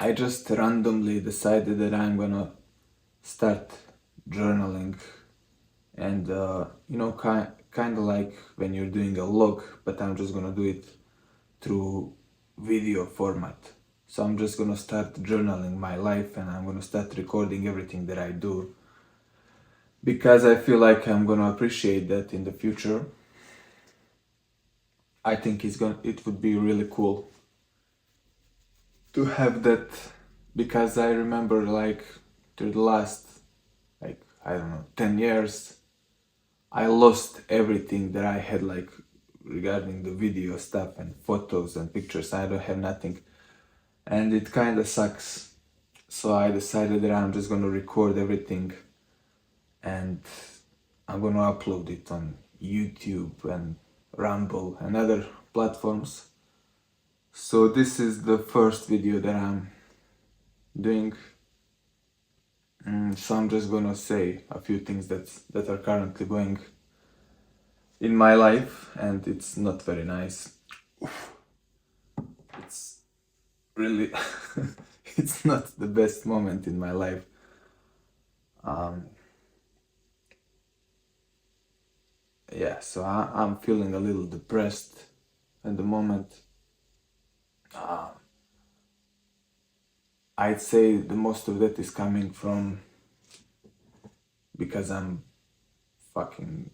I just randomly decided that I'm gonna start journaling, and kind of like when you're doing a log, but I'm just gonna do it through video format. So I'm just gonna start journaling my life, and I'm gonna start recording everything that I do, because I feel like I'm gonna appreciate that in the future. I think it would be really cool to have that, because I remember like through the last, like, I don't know, 10 years, I lost everything that I had, like regarding the video stuff and photos and pictures. I don't have nothing, and it kind of sucks. So I decided that I'm just gonna record everything, and I'm gonna upload it on YouTube and Rumble and other platforms. So this is the first video that I'm doing. So I'm just gonna say a few things that are currently going in my life, and it's not very nice. It's really it's not the best moment in my life. Yeah, so I'm feeling a little depressed at the moment. I'd say the most of that is coming from because I'm fucking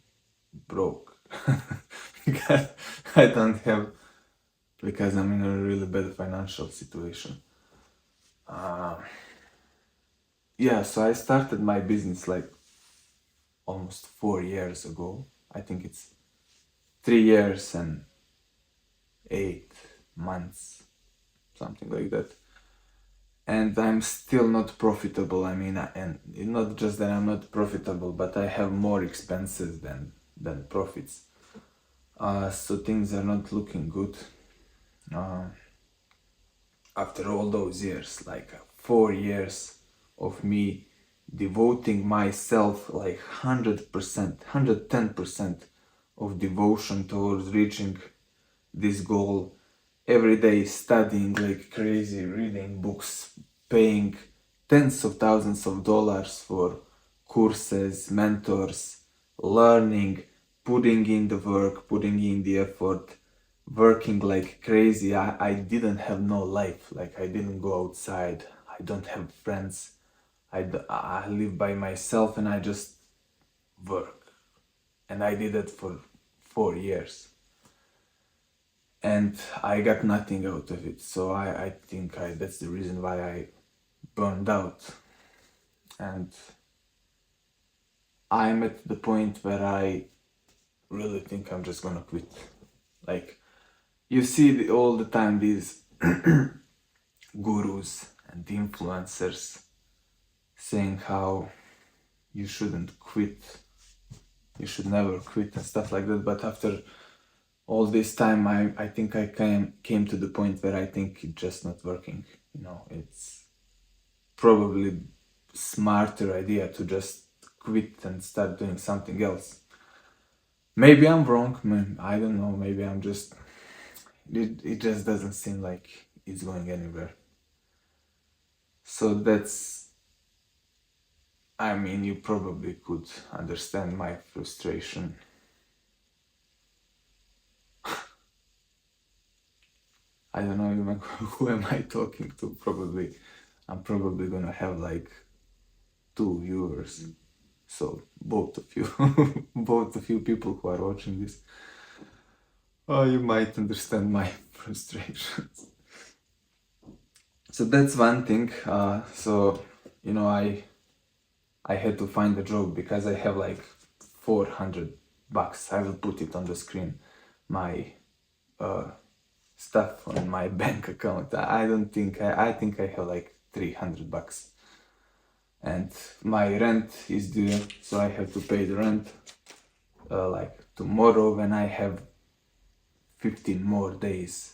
broke. Because I don't have, because I'm in a really bad financial situation. Yeah, so I started my business like almost 4 years ago. I think it's 3 years and 8 months, something like that. And I'm still not profitable. I mean, and not just that I'm not profitable, but I have more expenses than profits. So things are not looking good. After all those years, like 4 years of me devoting myself like 100%, 110% of devotion towards reaching this goal, every day studying like crazy, reading books, paying tens of thousands of dollars for courses, mentors, learning, putting in the work, putting in the effort, working like crazy. I didn't have no life. Like, I didn't go outside. I don't have friends. I live by myself, and I just work. And I did that for 4 years. And I got nothing out of it. So I think that's the reason why I burned out. And I'm at the point where I really think I'm just gonna quit. Like, you see all the time these gurus and influencers saying how you shouldn't quit, you should never quit and stuff like that. But after all this time, I think I came to the point where I think it's just not working. It's probably smarter idea to just quit and start doing something else. Maybe I'm wrong, man. I don't know. Maybe I'm just, it just doesn't seem like it's going anywhere. So that's, I mean, you probably could understand my frustration. I don't know even who am I talking to. I'm probably gonna have like 2 viewers. So both of you, both of you people who are watching this, you might understand my frustrations. So that's one thing. So I had to find a job because I have like $400. I will put it on the screen. My stuff on my bank account. I don't think I think I have like $300, and my rent is due, so I have to pay the rent like tomorrow, when I have 15 more days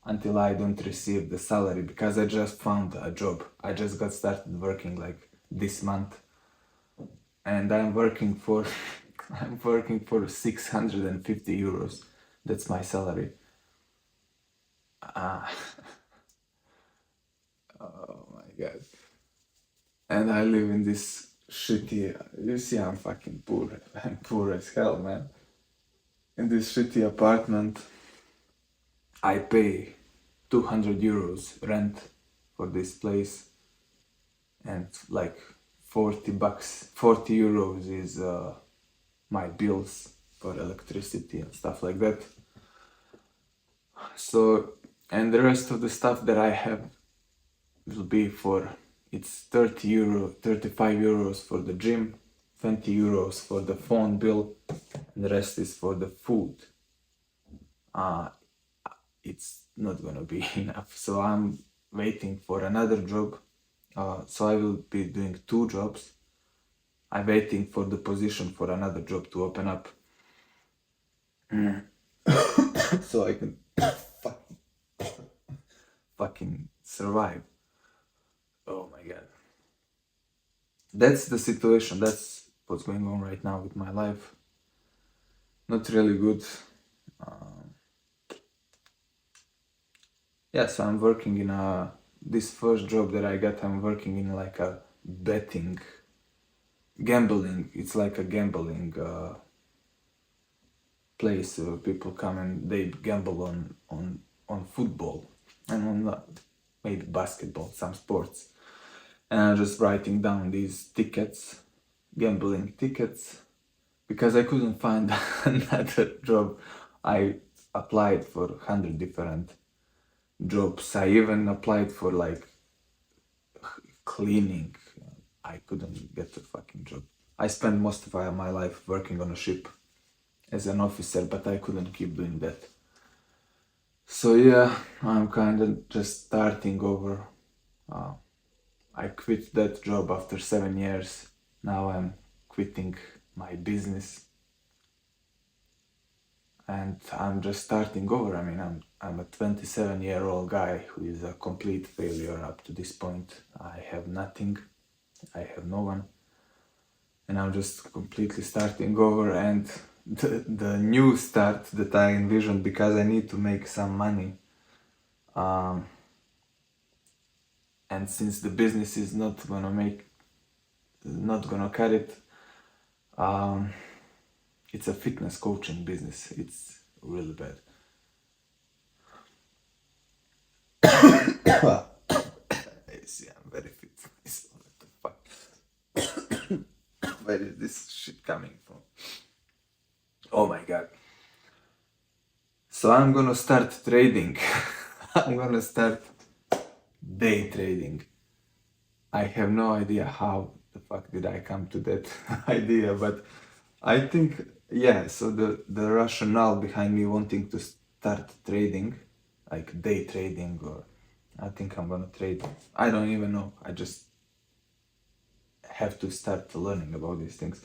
until I don't receive the salary, because I just found a job. I just got started working like this month, and I'm working for I'm working for 650 euros. That's my salary. god. And I live in this shitty, you see I'm fucking poor. I'm poor as hell, man. In this shitty apartment, I pay 200 euros rent for this place, and like 40 bucks, 40 euros is my bills for electricity and stuff like that. So, and the rest of the stuff that I have will be for, it's 30 euro, 35 euros for the gym, 20 euros for the phone bill, and the rest is for the food. It's not gonna be enough, so I'm waiting for another job. So I will be doing 2 jobs. I'm waiting for the position for another job to open up. So I can fucking survive. Oh my god. That's the situation. That's what's going on right now with my life. Not really good. Yeah, so I'm working in this first job that I got, I'm working in like a gambling. It's like a gambling place where people come and they gamble on football and on maybe basketball, some sports. And I'm just writing down these tickets, gambling tickets, because I couldn't find another job. I applied for 100 different jobs. I even applied for like cleaning. I couldn't get a fucking job. I spent most of my life working on a ship as an officer, but I couldn't keep doing that. So yeah, I'm kind of just starting over. I quit that job after 7 years. Now I'm quitting my business, and I'm just starting over. I mean, I'm a 27-year-old guy who is a complete failure up to this point. I have nothing. I have no one. And I'm just completely starting over, and the new start that I envisioned, because I need to make some money, and since the business is not gonna cut it, it's a fitness coaching business. It's really bad. I see, I'm very fit. What the fuck? Where is this shit coming from? Oh my god. So I'm gonna start trading. I'm gonna start day trading. I have no idea how the fuck did I come to that idea, but I think, yeah, so the rationale behind me wanting to start trading, like day trading, or I think I'm gonna trade, I don't even know, I just have to start learning about these things.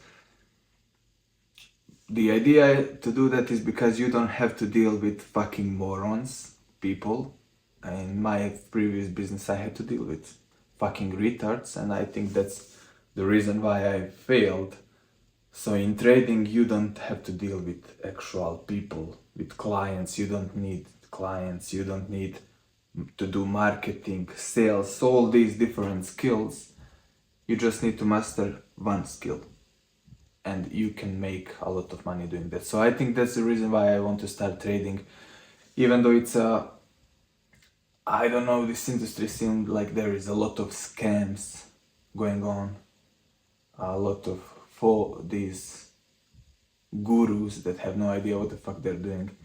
The idea to do that is because you don't have to deal with fucking morons, people. In my previous business, I had to deal with fucking retards, and I think that's the reason why I failed. So in trading, you don't have to deal with actual people, with clients. You don't need clients. You don't need to do marketing, sales, all these different skills. You just need to master one skill, and you can make a lot of money doing that. So I think that's the reason why I want to start trading, even though it's I don't know, this industry seems like there is a lot of scams going on, a lot of these gurus that have no idea what the fuck they're doing.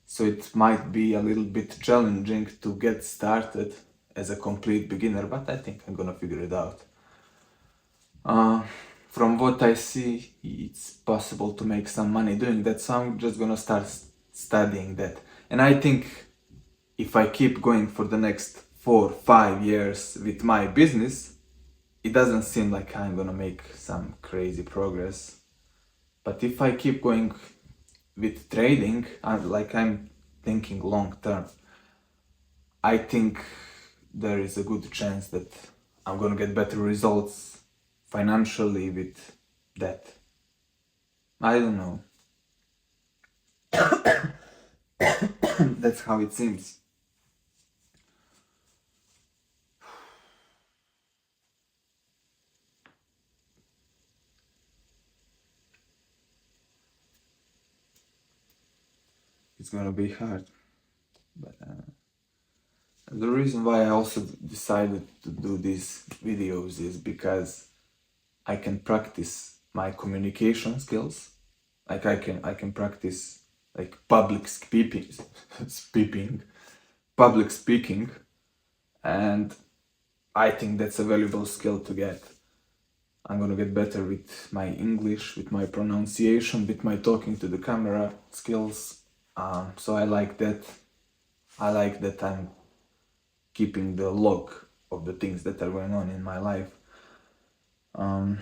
So it might be a little bit challenging to get started as a complete beginner, but I think I'm gonna figure it out. From what I see, it's possible to make some money doing that, so I'm just gonna start studying that. And I think if I keep going for the next 4-5 years with my business, it doesn't seem like I'm gonna make some crazy progress. But if I keep going with trading, I'm thinking long term, I think there is a good chance that I'm gonna get better results financially with that. I don't know. That's how it seems. it's gonna be hard. But the reason why I also decided to do these videos is because I can practice my communication skills. Like I can practice like public speaking, and I think that's a valuable skill to get. I'm gonna get better with my English, with my pronunciation, with my talking to the camera skills. So I like that. I like that I'm keeping the log of the things that are going on in my life. Um,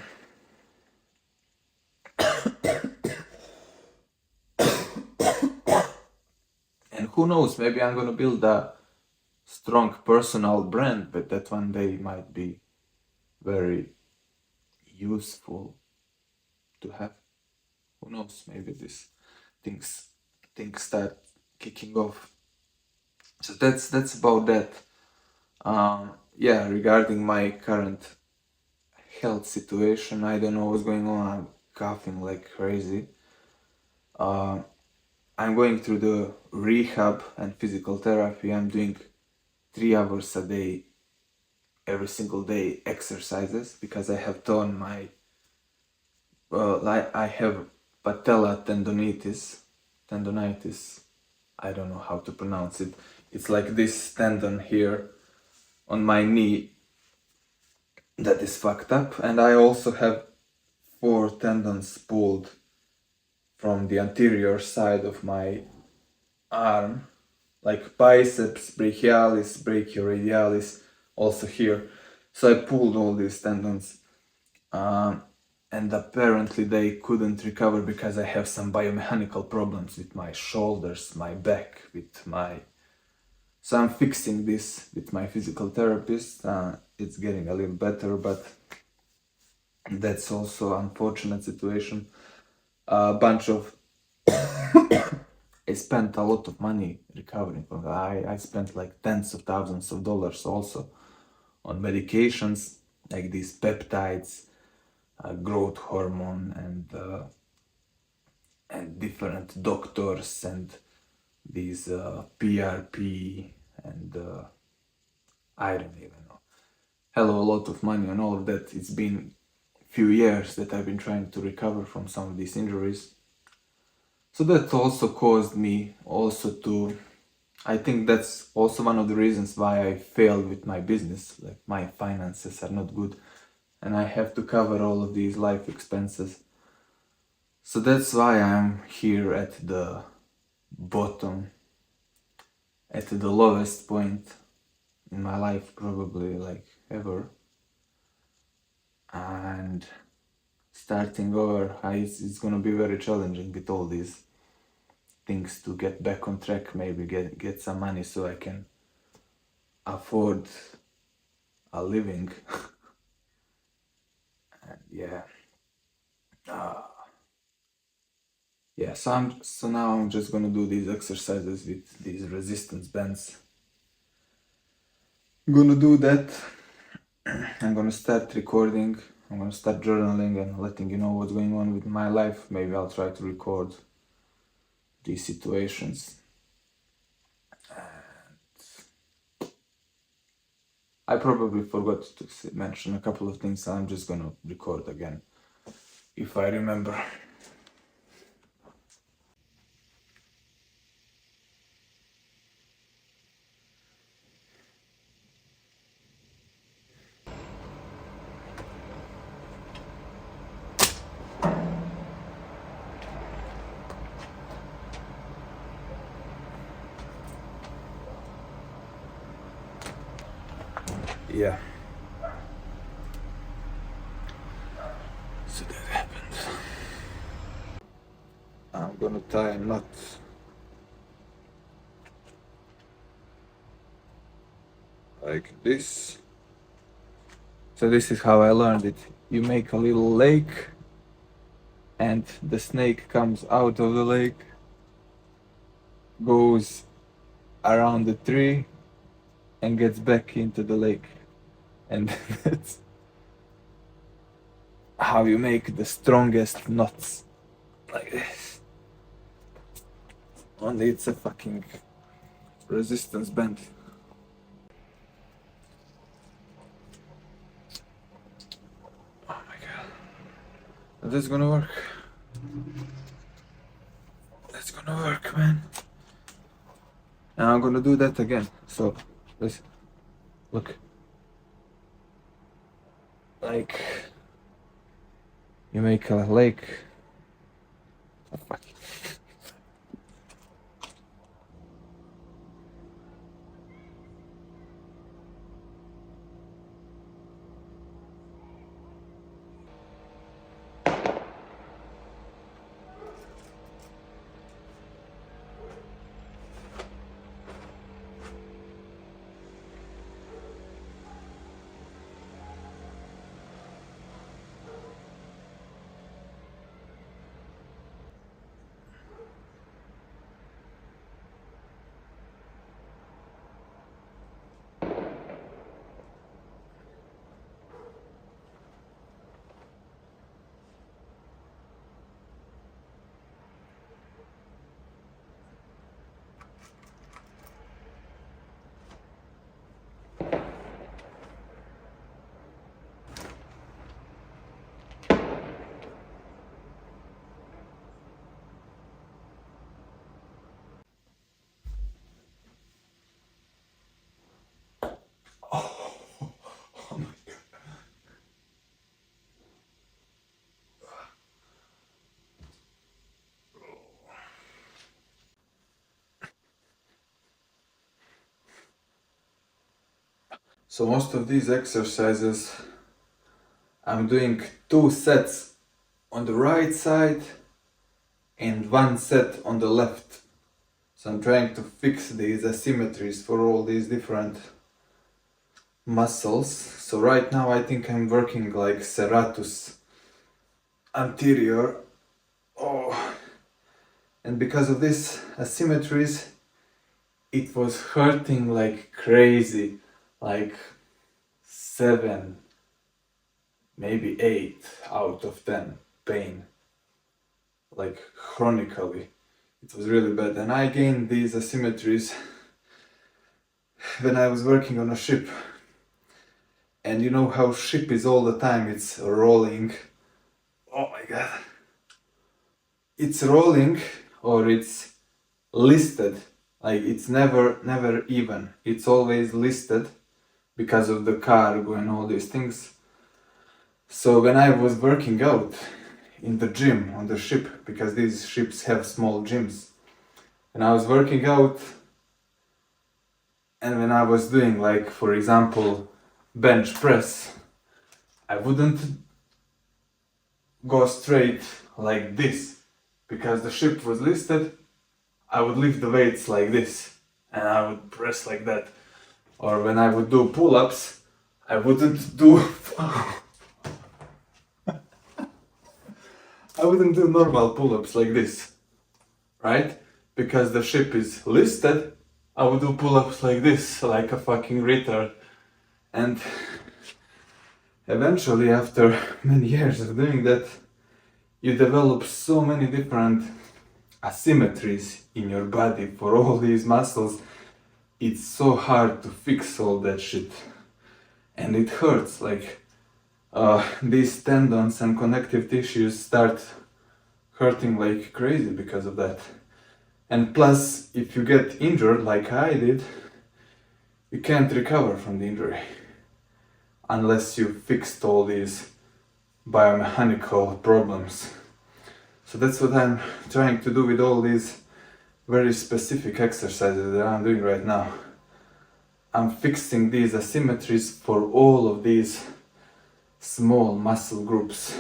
and who knows, maybe I'm gonna build a strong personal brand, but that one day might be very useful to have. Who knows, maybe these things start kicking off. So that's about that. Yeah, regarding my current health situation, I don't know what's going on. I'm coughing like crazy. I'm going through the rehab and physical therapy. I'm doing 3 hours a day, every single day exercises because I have torn my I have patella tendonitis. I don't know how to pronounce it. It's like this tendon here on my knee that is fucked up, and I also have 4 tendons pulled from the anterior side of my arm, like biceps brachialis, brachioradialis, also here. So I pulled all these tendons, and apparently they couldn't recover because I have some biomechanical problems with my shoulders, my back, with my. So I'm fixing this with my physical therapist. It's getting a little better, but that's also unfortunate situation. A bunch of I spent a lot of money recovering from that. I spent like tens of thousands of dollars also on medications like these peptides, growth hormone, and different doctors, and these PRP, and I don't even know. Hello, a lot of money on all of that. It's been few years that I've been trying to recover from some of these injuries. So that also caused me also to, I think that's also one of the reasons why I failed with my business. Like my finances are not good and I have to cover all of these life expenses. So that's why I'm here at the bottom, at the lowest point in my life, probably like ever. And starting over, it's gonna be very challenging with all these things to get back on track, maybe get some money so I can afford a living. And yeah. Yeah, so now I'm just gonna do these exercises with these resistance bands. I'm gonna do that. I'm gonna start recording. I'm gonna start journaling and letting you know what's going on with my life. Maybe I'll try to record these situations. And I probably forgot to mention a couple of things. I'm just gonna record again if I remember. Yeah. So that happened. I'm gonna tie a knot. Like this. So this is how I learned it. You make a little lake and the snake comes out of the lake, goes around the tree and gets back into the lake. And that's how you make the strongest knots. Like this. Only it's a fucking resistance band. Oh my god. That's gonna work. That's gonna work, man. And I'm gonna do that again. So, listen. Look. Like, you make a lake. Oh, fuck. So most of these exercises, I'm doing 2 sets on the right side and 1 set on the left. So I'm trying to fix these asymmetries for all these different muscles. So right now I think I'm working like serratus anterior. Oh, and because of this asymmetries, it was hurting like crazy, like 7, maybe 8 out of 10 pain, like chronically. It was really bad, and I gained these asymmetries when I was working on a ship. And you know how ship is all the time, it's rolling. Oh my god. It's rolling or it's listed. Like it's never even. It's always listed because of the cargo and all these things. So when I was working out in the gym on the ship, because these ships have small gyms, when I was working out and when I was doing, like, for example, bench press, I wouldn't go straight like this because the ship was listed. I would lift the weights like this and I would press like that. Or when I would do pull-ups, I wouldn't do I wouldn't do normal pull-ups like this, right? Because the ship is listed, I would do pull-ups like this, like a fucking retard. And eventually, after many years of doing that, you develop so many different asymmetries in your body for all these muscles. It's so hard to fix all that shit. And it hurts, like these tendons and connective tissues start hurting like crazy because of that. And plus, if you get injured like I did, you can't recover from the injury unless you fixed all these biomechanical problems. So that's what I'm trying to do with all these very specific exercises that I'm doing right now. I'm fixing these asymmetries for all of these small muscle groups.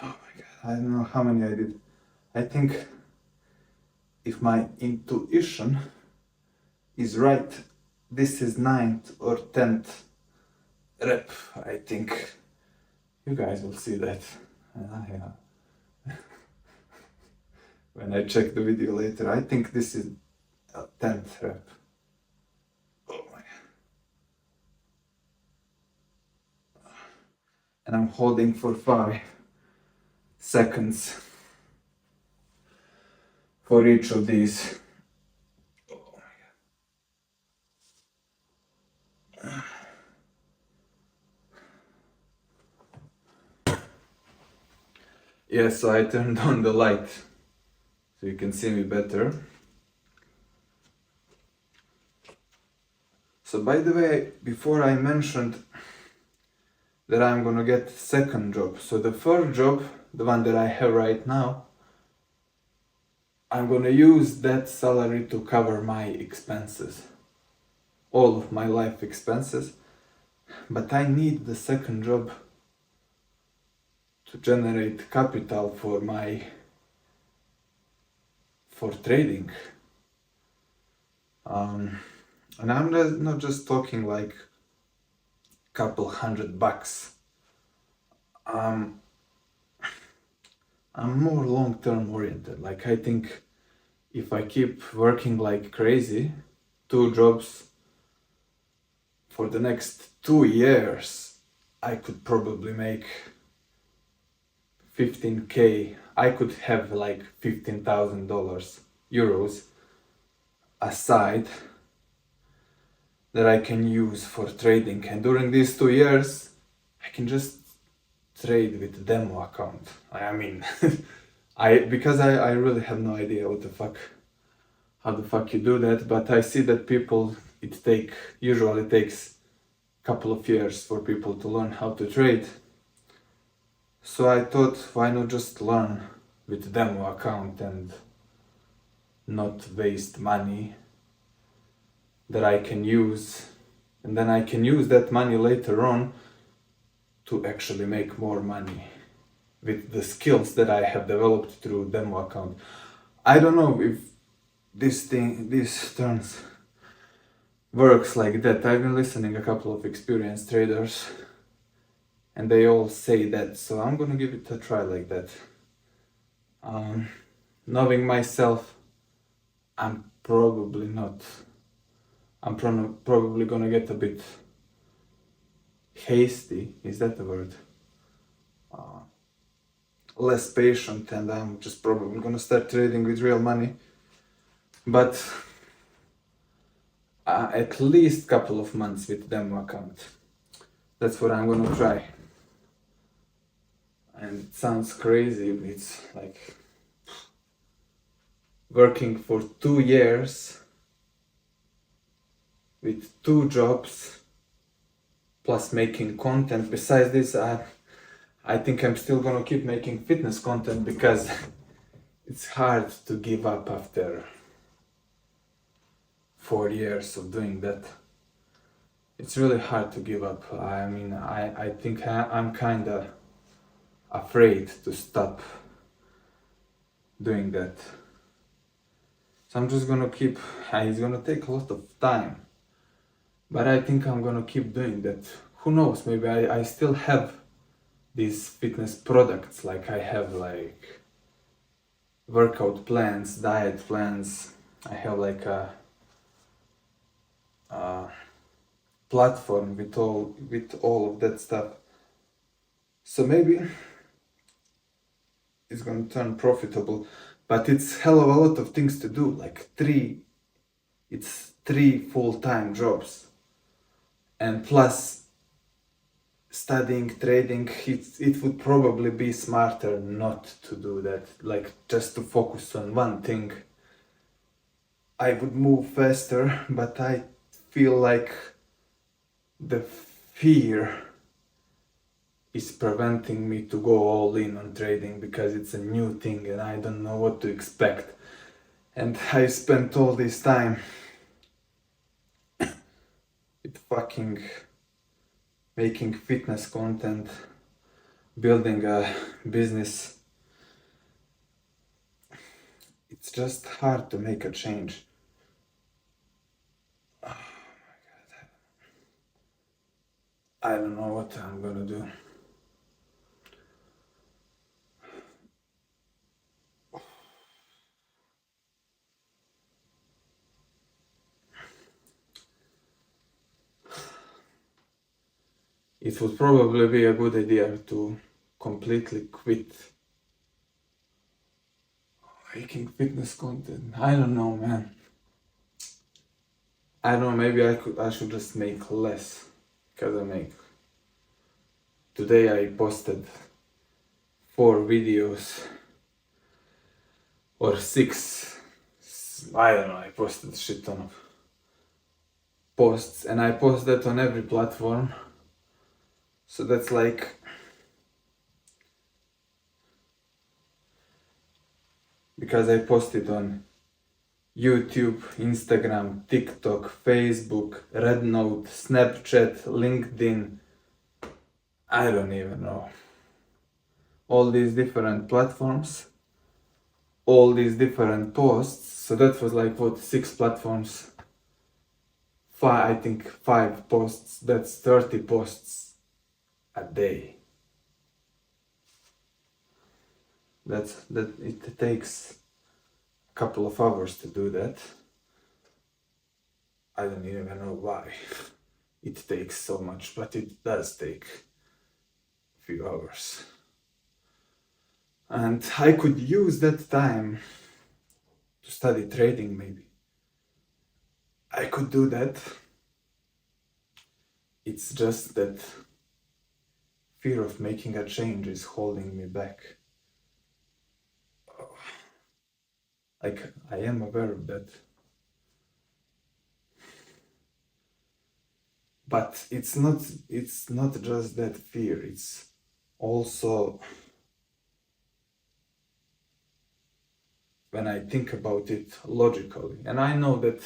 Oh my god, I don't know how many I did. I think if my intuition is right, this is 9th or 10th rep, I think. You guys will see that. When I check the video later, I think this is a 10th rep. Oh my god. And I'm holding for 5 seconds. for each of these. Yeah, so I turned on the light so you can see me better. So by the way, before I mentioned that I'm gonna get second job. So the first job, the one that I have right now, I'm gonna use that salary to cover my expenses, all of my life expenses. But I need the second job to generate capital for trading. And I'm not just talking like couple $100. I'm more long-term oriented. Like I think if I keep working like crazy, 2 jobs for the next 2 years, I could probably make 15K. I could have like $15,000 euros aside that I can use for trading. And during these 2 years, I can just trade with demo account. I mean, I really have no idea how the fuck you do that, but I see that people, usually takes a couple of years for people to learn how to trade. So I thought, why not just learn with demo account and not waste money that I can use, and then I can use that money later on to actually make more money with the skills that I have developed through demo account. I don't know if this turns works like that. I've been listening a couple of experienced traders and they all say that, so I'm gonna give it a try like that. Knowing myself, I'm probably gonna get a bit hasty, is that the word? Less patient, and I'm just probably gonna start trading with real money. But at least couple of months with demo account. That's what I'm gonna try. And it sounds crazy, it's like working for 2 years with 2 jobs plus making content. Besides this, I think I'm still gonna keep making fitness content because it's hard to give up after 4 years of doing that. It's really hard to give up. I mean, I think I'm kinda afraid to stop doing that. So I'm just gonna keep, it's gonna take a lot of time, but I think I'm gonna keep doing that. Who knows, maybe I still have these fitness products, like I have like workout plans, diet plans, I have like a platform with all of that stuff. So maybe it's gonna turn profitable, but it's hell of a lot of things to do, like it's 3 full-time jobs, and plus studying trading. It would probably be smarter not to do that, like just to focus on one thing. I would move faster, but I feel like the fear is preventing me to go all in on trading because it's a new thing and I don't know what to expect. And I spent all this time with fucking making fitness content, building a business. It's just hard to make a change. Oh my God. I don't know what I'm gonna do. It would probably be a good idea to completely quit. Oh Making fitness content. I don't know, man. I don't know, maybe I should just make less. Because I make. Today I posted 4 videos or 6. I don't know, I posted shit ton of posts and I post that on every platform. So that's like because I posted on YouTube, Instagram, TikTok, Facebook, Rednote, Snapchat, LinkedIn, I don't even know. All these different platforms, all these different posts. So that was like what, 6 platforms, I think 5 posts. That's 30 posts a day. That it takes a couple of hours to do that. I don't even know why it takes so much, but it does take a few hours. And I could use that time to study trading, maybe. I could do that. It's just that fear of making a change is holding me back. Like, I am aware of that. But it's not just that fear, it's also when I think about it logically. And I know that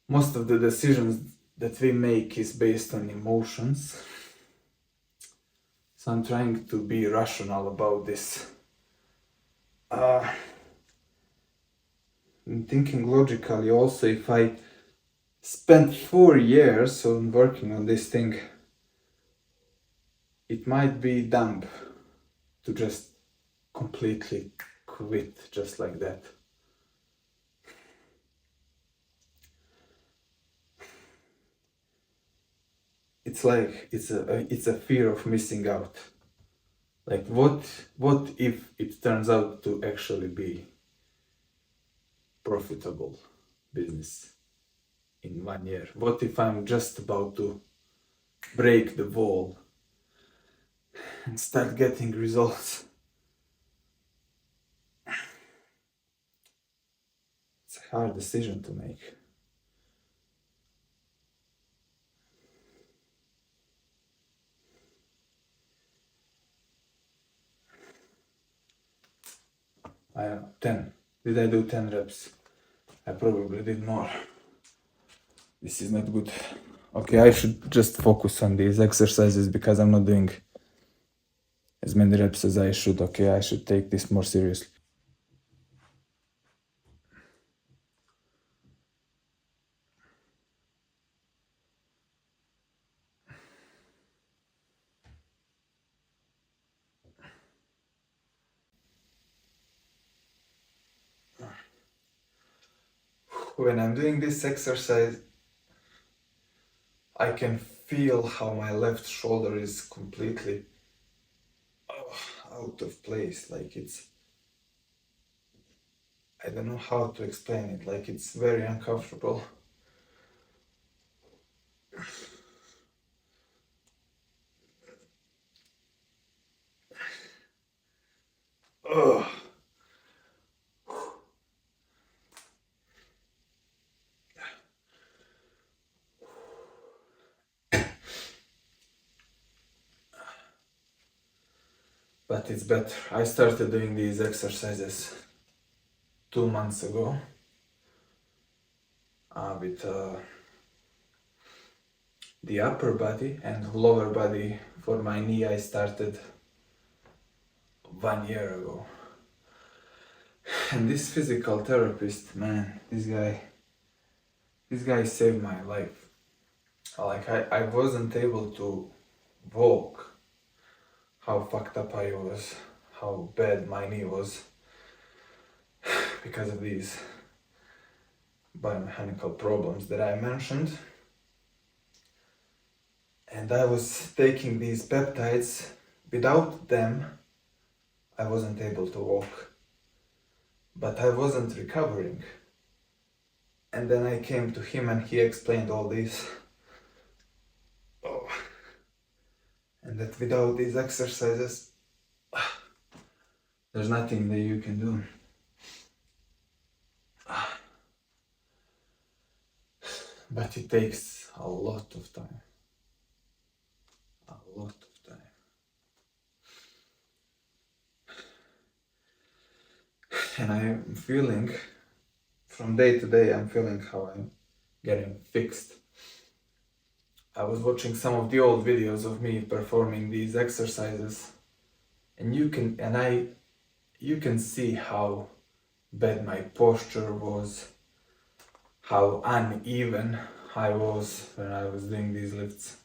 most of the decisions that we make is based on emotions. So I'm trying to be rational about this. I'm thinking logically also, if I spent 4 years on working on this thing, it might be dumb to just completely quit just like that. It's like it's a fear of missing out. Like what if it turns out to actually be profitable business in 1 year? What if I'm just about to break the wall and start getting results? It's a hard decision to make. I don't know, 10. Did I do 10 reps? I probably did more. This is not good. Okay, I should just focus on these exercises because I'm not doing as many reps as I should. Okay, I should take this more seriously. When I'm doing this exercise, I can feel how my left shoulder is completely out of place. Like I don't know how to explain it. Like it's very uncomfortable. Ugh. But it's better. I started doing these exercises 2 months ago with the upper body and lower body. For my knee, I started 1 year ago. And this physical therapist, man, this guy saved my life. Like I wasn't able to walk. How fucked up I was, how bad my knee was because of these biomechanical problems that I mentioned. And I was taking these peptides. Without them, I wasn't able to walk. but I wasn't recovering. And then I came to him and he explained all this. Oh. And that without these exercises, there's nothing that you can do. But it takes a lot of time. A lot of time. And I'm feeling, from day to day, I'm feeling how I'm getting fixed. I was watching some of the old videos of me performing these exercises, and you can see how bad my posture was, how uneven I was when I was doing these lifts.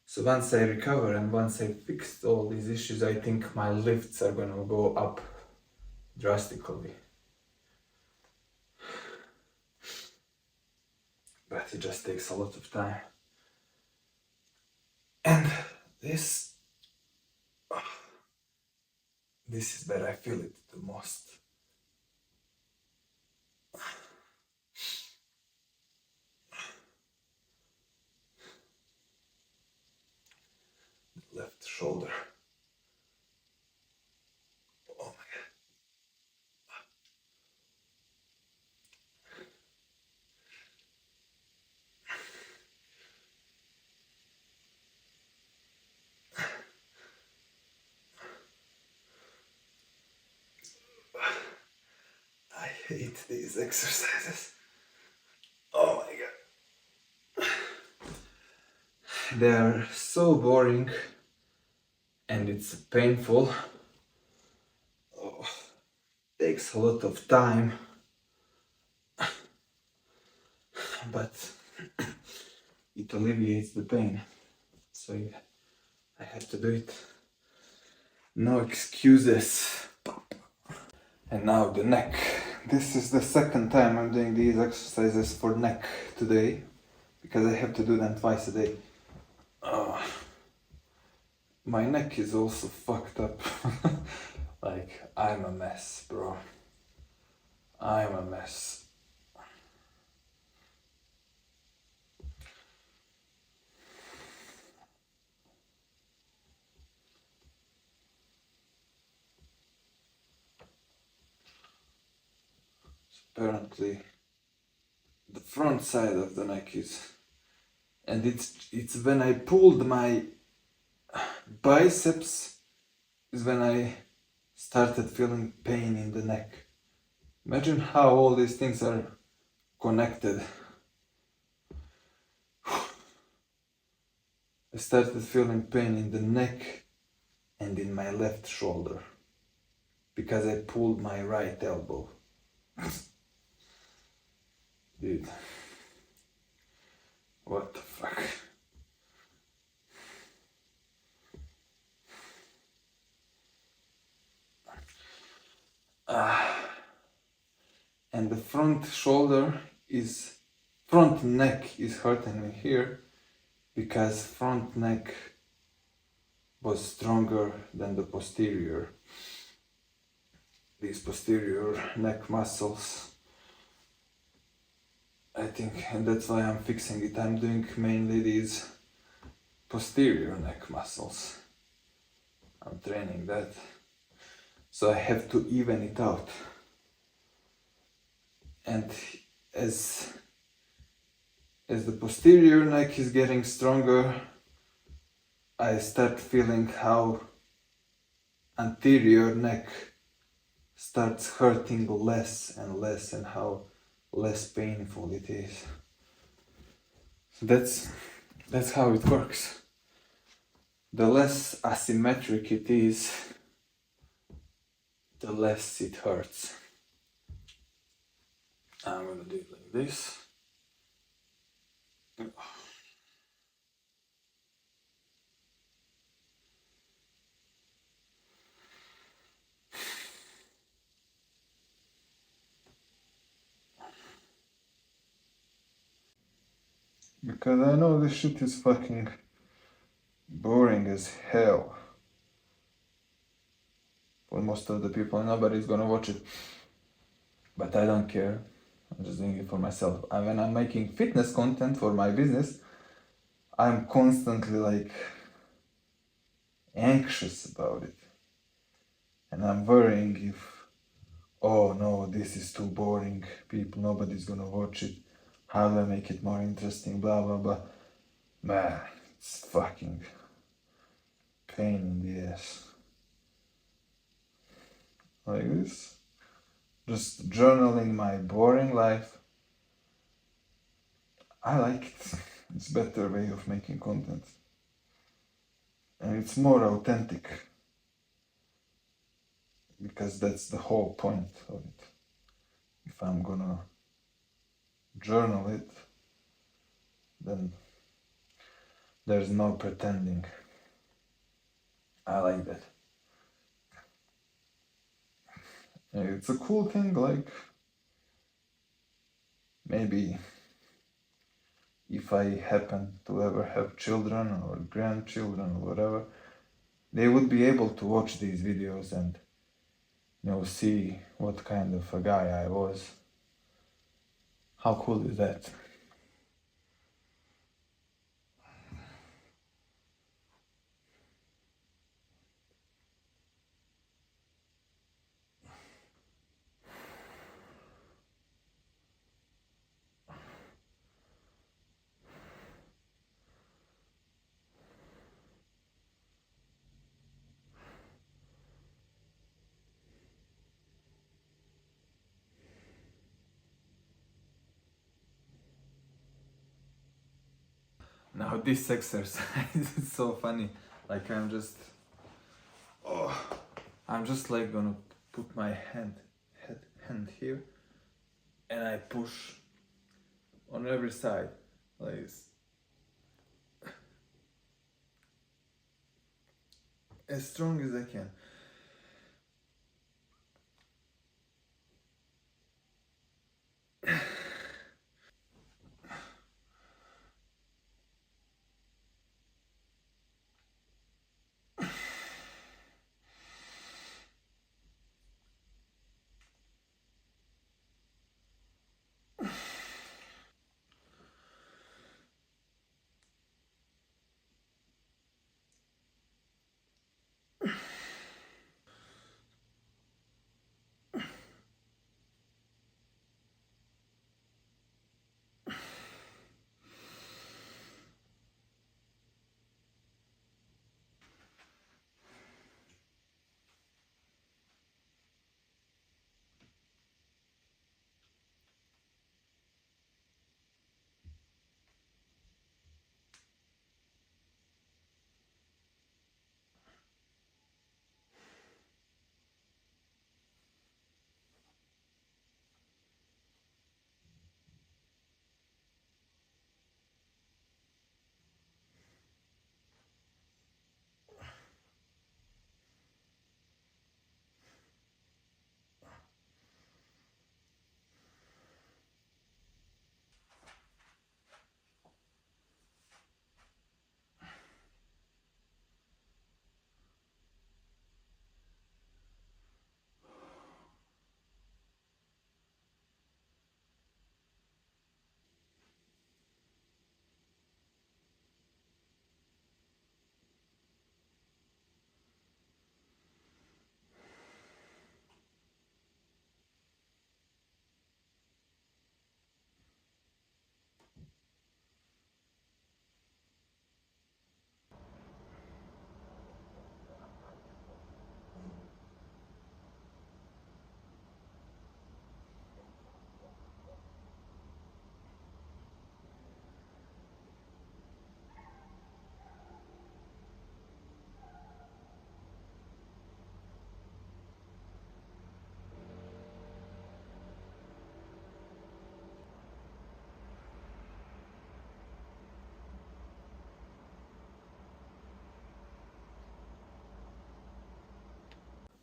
So once I recover and once I fixed all these issues, I think my lifts are gonna go up drastically. But it just takes a lot of time. And this is where I feel it the most. The left shoulder. Oh my god. I hate these exercises. Oh my god. They're so boring and it's painful. Oh, takes a lot of time. But it alleviates the pain. So yeah, I had to do it. No excuses. And now the neck. This is the second time I'm doing these exercises for neck today, because I have to do them twice a day. My neck is also fucked up. Like, I'm a mess, bro. I'm a mess. Apparently, the front side of the neck is, and it's when I pulled my biceps is when I started feeling pain in the neck. Imagine how all these things are connected. I started feeling pain in the neck and in my left shoulder because I pulled my right elbow. Dude, what the fuck? And the front neck is hurting me here because front neck was stronger than the posterior. These posterior neck muscles, I think, and that's why I'm fixing it. I'm doing mainly these posterior neck muscles. I'm training that. So I have to even it out. And as the posterior neck is getting stronger, I start feeling how anterior neck starts hurting less and less, and how less painful it is. So that's how it works. The less asymmetric it is, the less it hurts. I'm gonna do it like this. Because I know this shit is fucking boring as hell. for most of the people. Nobody's gonna watch it. But I don't care. I'm just doing it for myself. And when I'm making fitness content for my business, I'm constantly like anxious about it. And I'm worrying if, oh no, this is too boring, people, nobody's gonna watch it. How do I make it more interesting? Blah blah blah. Man, it's fucking pain in the ass. Like this. Just journaling my boring life. I like it. It's a better way of making content. And it's more authentic. Because that's the whole point of it. If I'm gonna journal it, then there's no pretending. I like that. It's a cool thing, like maybe if I happen to ever have children or grandchildren or whatever, they would be able to watch these videos and see what kind of a guy I was. How cool is that? Now this exercise is so funny. Like I'm just like gonna put my hand here and I push on every side like this. As strong as I can.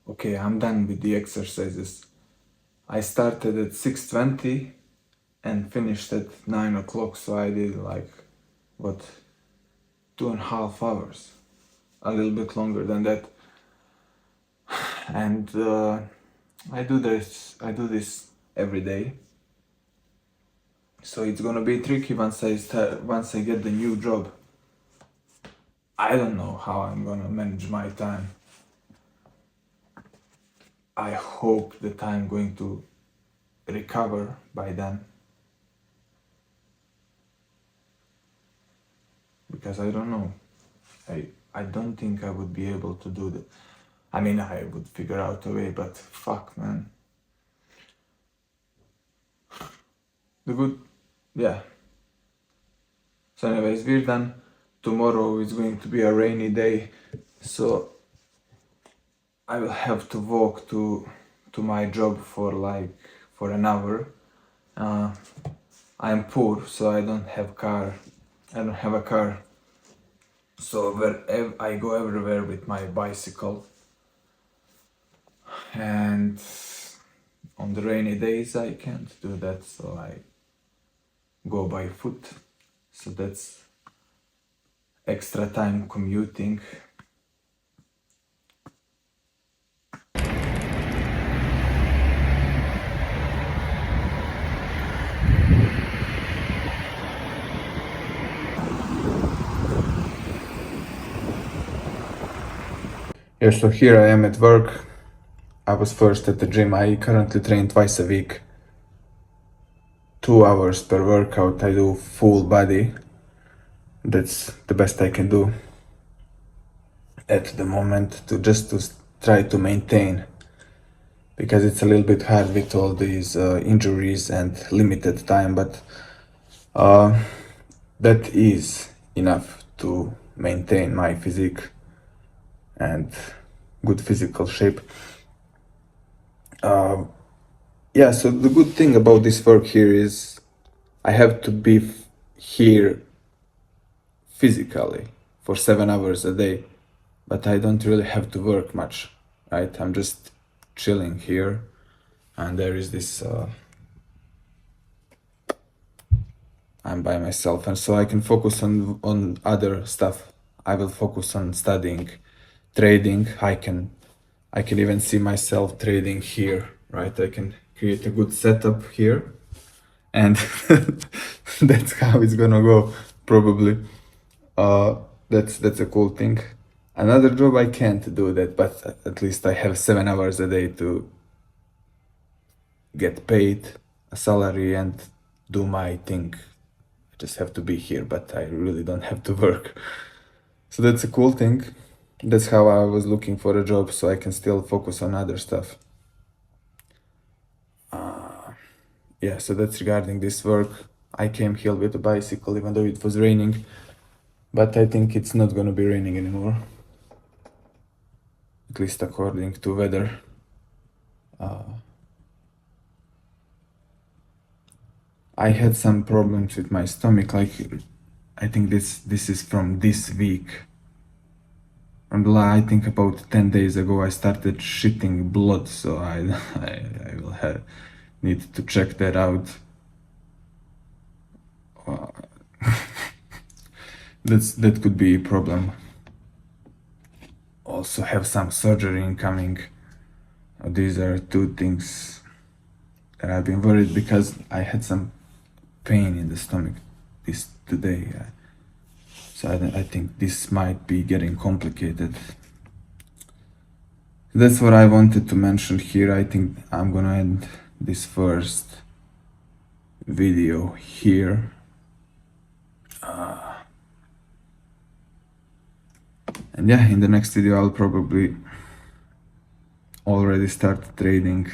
Okay, I'm done with the exercises. I started at 6:20 and finished at 9 o'clock, so I did like, what, 2.5 hours. A little bit longer than that. and I do this every day. So it's gonna be tricky once I get the new job. I don't know how I'm gonna manage my time. I hope that I'm going to recover by then. Because I don't know. I don't think I would be able to do that. I mean, I would figure out a way, but fuck, man. Yeah. So anyways, we're done. Tomorrow is going to be a rainy day, so I will have to walk to my job for an hour. I'm poor, so I don't have a car. So I go everywhere with my bicycle. And on the rainy days I can't do that, so I go by foot. So that's extra time commuting. Yeah, so here I am at work. I was first at the gym. I currently train twice a week. 2 hours per workout. I do full body. That's the best I can do at the moment to try to maintain, because it's a little bit hard with all these injuries and limited time, but that is enough to maintain my physique and good physical shape. Yeah, so the good thing about this work here is I have to be here physically for 7 hours a day, but I don't really have to work much, right? I'm just chilling here, and there is this I'm by myself, and so I can focus on other stuff. I will focus on studying, trading. I can even see myself trading here, right? I can create a good setup here, and that's how it's gonna go probably. That's a cool thing. Another job I can't do that, but at least I have 7 hours a day to get paid a salary and do my thing. I just have to be here, but I really don't have to work. So that's a cool thing. That's how I was looking for a job, so I can still focus on other stuff. Yeah, so that's regarding this work. I came here with a bicycle even though it was raining, but I think it's not gonna be raining anymore. At least according to weather. I had some problems with my stomach, like I think this is from this week. I think about 10 days ago I started shitting blood, so I will need to check that out. That could be a problem. Also have some surgery incoming. These are two things that I've been worried, because I had some pain in the stomach today. So I think this might be getting complicated. That's what I wanted to mention here. I think I'm gonna end this first video here. And yeah, in the next video I'll probably already start trading